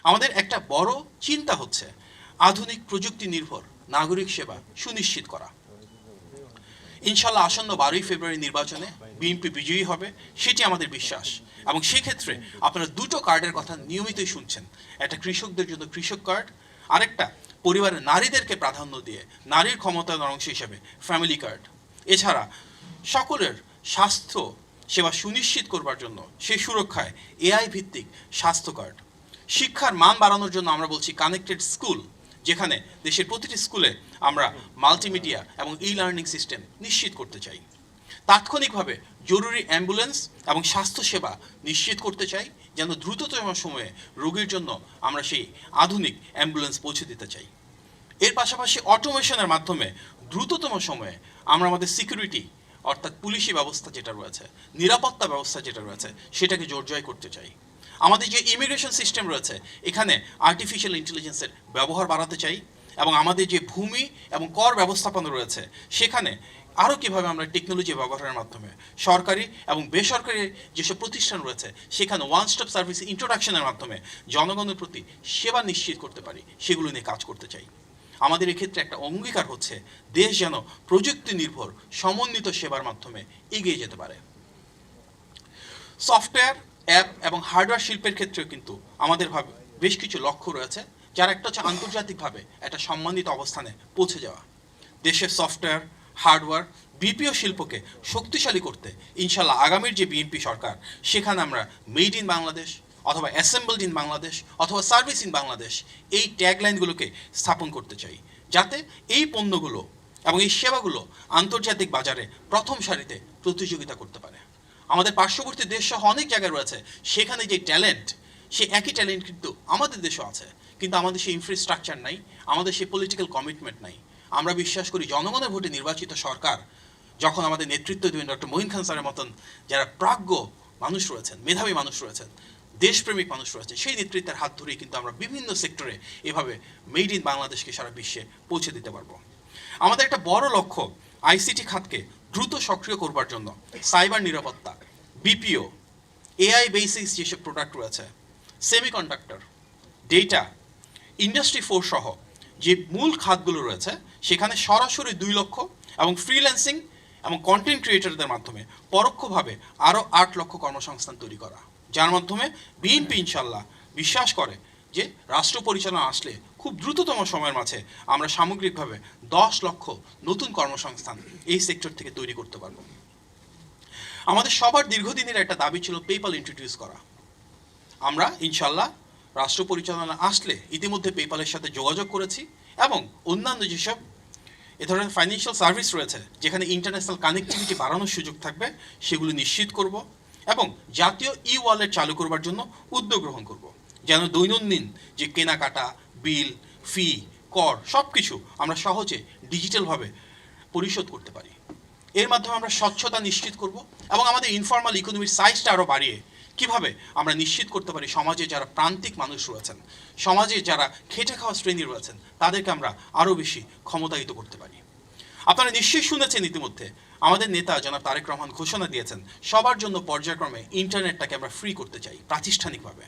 আমাদের একটা বড় চিন্তা হচ্ছে আধুনিক প্রযুক্তি নির্ভর নাগরিক সেবা সুনিশ্চিত করা। ইনশাল্লাহ আসন্ন 12ই ফেব্রুয়ারি নির্বাচনে বিএনপি বিজয়ী হবে, সেটি আমাদের বিশ্বাস। এবং সেক্ষেত্রে আপনারা দুটো কার্ডের কথা নিয়মিতই শুনছেন, একটা কৃষকদের জন্য কৃষক কার্ড, আরেকটা পরিবারের নারীদেরকে প্রাধান্য দিয়ে নারীর ক্ষমতায়নের অংশ হিসেবে ফ্যামিলি কার্ড। এছাড়া সকলের স্বাস্থ্য সেবা সুনিশ্চিত করবার জন্য সেই সুরক্ষায় এআই ভিত্তিক স্বাস্থ্য কার্ড। শিক্ষার মান বাড়ানোর জন্য আমরা বলছি কানেক্টেড স্কুল, যেখানে দেশের প্রতিটি স্কুলে আমরা মাল্টিমিডিয়া এবং ই লার্নিং সিস্টেম নিশ্চিত করতে চাই। তাৎক্ষণিকভাবে জরুরি অ্যাম্বুলেন্স এবং স্বাস্থ্যসেবা নিশ্চিত করতে চাই, যেন দ্রুততম সময়ে রোগীর জন্য আমরা সেই আধুনিক অ্যাম্বুলেন্স পৌঁছে দিতে চাই। এর পাশাপাশি অটোমেশনের মাধ্যমে দ্রুততম সময়ে আমরা আমাদের সিকিউরিটি অর্থাৎ পুলিশি ব্যবস্থা যেটা রয়েছে, নিরাপত্তা ব্যবস্থা যেটা রয়েছে, সেটাকে জোরজয় করতে চাই। আমাদের যে ইমিগ্রেশন সিস্টেম রয়েছে, এখানে আর্টিফিশিয়াল ইন্টেলিজেন্সের ব্যবহার বাড়াতে চাই। এবং আমাদের যে ভূমি এবং কর ব্যবস্থাপনা রয়েছে, সেখানে আরও কীভাবে আমরা টেকনোলজি ব্যবহারের মাধ্যমে সরকারি এবং বেসরকারি যেসব প্রতিষ্ঠান রয়েছে, সেখানে ওয়ান স্টপ সার্ভিস ইন্ট্রোডাকশনের মাধ্যমে জনগণের প্রতি সেবা নিশ্চিত করতে পারি, সেগুলো নিয়ে কাজ করতে চাই। আমাদের এক্ষেত্রে একটা অঙ্গীকার হচ্ছে দেশ যেন প্রযুক্তি নির্ভর সমন্বিত সেবার মাধ্যমে এগিয়ে যেতে পারে। সফটওয়্যার, অ্যাপ এবং হার্ডওয়্যার শিল্পের ক্ষেত্রেও কিন্তু আমাদের বেশ কিছু লক্ষ্য রয়েছে, যার একটা হচ্ছে আন্তর্জাতিকভাবে একটা সম্মানিত অবস্থানে পৌঁছে যাওয়া। দেশের সফটওয়্যার, হার্ডওয়্যার, বিপিও শিল্পকে শক্তিশালী করতে ইনশাল্লাহ আগামীর যে বিএনপি সরকার, সেখানে আমরা মেড ইন বাংলাদেশ অথবা অ্যাসেম্বলড ইন বাংলাদেশ অথবা সার্ভিস ইন বাংলাদেশ এই ট্যাগলাইনগুলোকে স্থাপন করতে চাই, যাতে এই পণ্যগুলো এবং এই সেবাগুলো আন্তর্জাতিক বাজারে প্রথম সারিতে প্রতিযোগিতা করতে পারে। আমাদের পার্শ্ববর্তী দেশ সহ অনেক জায়গায় রয়েছে, সেখানে যে ট্যালেন্ট, সে একই ট্যালেন্ট কিন্তু আমাদের দেশেও আছে, কিন্তু আমাদের সেই ইনফ্রাস্ট্রাকচার নাই, আমাদের সেই পলিটিক্যাল কমিটমেন্ট নাই। আমরা বিশ্বাস করি জনগণের ভোটে নির্বাচিত সরকার যখন আমাদের নেতৃত্ব দেবেন ডক্টর মঈন খান স্যারের মতন যারা প্রাজ্ঞ মানুষ রয়েছেন, মেধাবী মানুষ রয়েছেন, দেশপ্রেমিক মানুষ রয়েছে, সেই নেতৃত্বের হাত ধরেই কিন্তু আমরা বিভিন্ন সেক্টরে এভাবে মেড ইন বাংলাদেশকে সারা বিশ্বে পৌঁছে দিতে পারবো। আমাদের একটা বড় লক্ষ্য আইসিটি খাতকে দ্রুত সক্রিয় করবার জন্য সাইবার নিরাপত্তা, বিপিও, এআই বেসিস যেসব প্রোডাক্ট রয়েছে, সেমিকন্ডাক্টর, ডেটা, ইন্ডাস্ট্রি 4 সহ যে মূল খাতগুলো রয়েছে, সেখানে সরাসরি 2 লক্ষ এবং ফ্রিল্যান্সিং এবং কন্টেন্ট ক্রিয়েটরদের মাধ্যমে পরোক্ষভাবে আরও 8 লক্ষ কর্মসংস্থান তৈরি করা, যার মাধ্যমে বিএনপি ইনশাল্লাহ বিশ্বাস করে যে রাষ্ট্র পরিচালনা আসলে খুব দ্রুততম সময়ের মাঝে আমরা সামগ্রিকভাবে 10 লক্ষ নতুন কর্মসংস্থান এই সেক্টর থেকে তৈরি করতে পারব। আমাদের সবার দীর্ঘদিনের একটা দাবি ছিল পেপ্যাল ইন্ট্রোডিউস করা। আমরা ইনশাল্লাহ রাষ্ট্র পরিচালনা আসলে ইতিমধ্যে পেপ্যালের সাথে যোগাযোগ করেছি এবং অন্যান্য যেসব এ ধরনের ফাইন্যান্সিয়াল সার্ভিস রয়েছে, যেখানে ইন্টারন্যাশনাল কানেক্টিভিটি বাড়ানোর সুযোগ থাকবে, সেগুলো নিশ্চিত করব এবং জাতীয় ই ওয়ালেট চালু করবার জন্য উদ্যোগ গ্রহণ করব, যেন দৈনন্দিন যে কেনাকাটা, বিল, ফি, কর সব কিছু আমরা সহজে ডিজিটালভাবে পরিশোধ করতে পারি। এর মাধ্যমে আমরা স্বচ্ছতা নিশ্চিত করব এবং আমাদের ইনফর্মাল ইকোনমির সাইজটা আরও বাড়িয়ে কিভাবে আমরা নিশ্চিত করতে পারি সমাজে যারা প্রান্তিক মানুষ রয়েছেন, সমাজে যারা খেটে খাওয়া শ্রেণী রয়েছেন, তাদেরকে আমরা আরও বেশি ক্ষমতায়িত করতে পারি। আপনারা নিশ্চয়ই শুনেছেন ইতিমধ্যে আমাদের নেতা জনাব তারেক রহমান ঘোষণা দিয়েছেন সবার জন্য পর্যায়ক্রমে ইন্টারনেটটাকে আমরা ফ্রি করতে চাই প্রাতিষ্ঠানিকভাবে।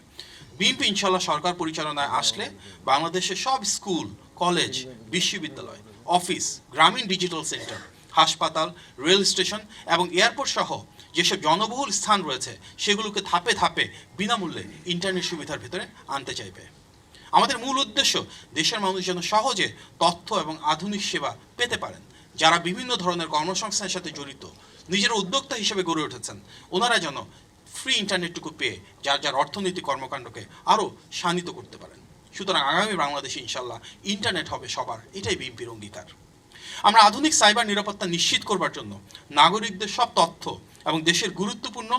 বিএনপি ইনশাল্লাহ সরকার পরিচালনায় আসলে বাংলাদেশের সব স্কুল, কলেজ, বিশ্ববিদ্যালয়, অফিস, গ্রামীণ ডিজিটাল সেন্টার, হাসপাতাল, রেল স্টেশন এবং এয়ারপোর্ট সহ যেসব জনবহুল স্থান রয়েছে, সেগুলোকে ধাপে ধাপে বিনামূল্যে ইন্টারনেট সুবিধার ভেতরে আনতে চাইবে। আমাদের মূল উদ্দেশ্য দেশের মানুষ যেন সহজে তথ্য এবং আধুনিক সেবা পেতে পারেন। যারা বিভিন্ন ধরনের কর্মসংস্থানের সাথে জড়িত, নিজের উদ্যোক্তা হিসেবে গড়ে উঠেছেন, ওনারা যেন ফ্রি ইন্টারনেটটুকু পেয়ে যার যার অর্থনৈতিক কর্মকাণ্ডকে আরও শানিত করতে পারেন। সুতরাং আগামী বাংলাদেশে ইনশাল্লাহ ইন্টারনেট হবে সবার, এটাই বিএনপির অঙ্গীকার। আমরা আধুনিক সাইবার নিরাপত্তা নিশ্চিত করবার জন্য নাগরিকদের সব তথ্য এবং দেশের গুরুত্বপূর্ণ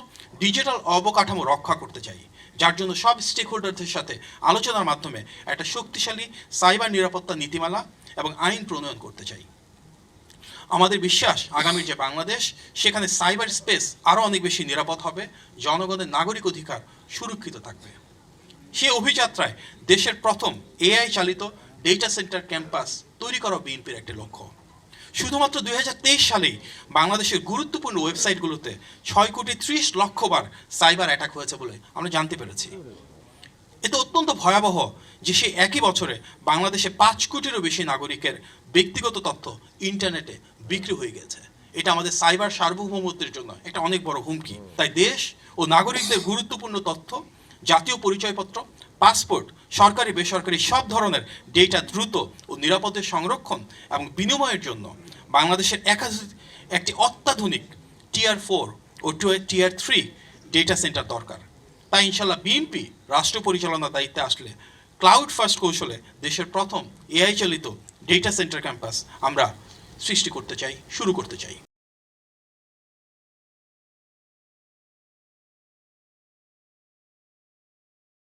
ডিজিটাল অবকাঠামো রক্ষা করতে চাই, যার জন্য সব স্টেক হোল্ডারদের সাথে আলোচনার মাধ্যমে একটা শক্তিশালী সাইবার নিরাপত্তা নীতিমালা এবং আইন প্রণয়ন করতে চাই। আমাদের বিশ্বাস আগামীর যে বাংলাদেশ, সেখানে সাইবার স্পেস আরও অনেক বেশি নিরাপদ হবে, জনগণের নাগরিক অধিকার সুরক্ষিত থাকবে। সেই অভিযাত্রায় দেশের প্রথম এআই চালিত ডেটা সেন্টার ক্যাম্পাস তৈরি করা বিএনপির একটি লক্ষ্য। শুধুমাত্র 2023 সালেই বাংলাদেশের গুরুত্বপূর্ণ ওয়েবসাইটগুলোতে 6.30 কোটি বার সাইবার অ্যাটাক হয়েছে বলে আমরা জানতে পেরেছি। এতে অত্যন্ত ভয়াবহ যে সেই একই বছরে বাংলাদেশে 5 কোটিরও বেশি নাগরিকের ব্যক্তিগত তথ্য ইন্টারনেটে বিক্রি হয়ে গেছে। এটা আমাদের সাইবার সার্বভৌমত্বের জন্য একটা অনেক বড় হুমকি। তাই দেশ ও নাগরিকদের গুরুত্বপূর্ণ তথ্য, জাতীয় পরিচয়পত্র, পাসপোর্ট, সরকারি বেসরকারি সব ধরনের ডেটা দ্রুত ও নিরাপদে সংরক্ষণ এবং বিনিময়ের জন্য বাংলাদেশের একটি অত্যাধুনিক টিয়ার 4 ও টিয়ার 3 ডেটা সেন্টার দরকার। তাই ইনশাল্লাহ বিএনপি রাষ্ট্র পরিচালনার দায়িত্বে আসলে ক্লাউড ফার্স্ট কৌশলে দেশের প্রথম এআই চালিত ডেটা সেন্টার ক্যাম্পাস আমরা সৃষ্টি করতে চাই, শুরু করতে চাই।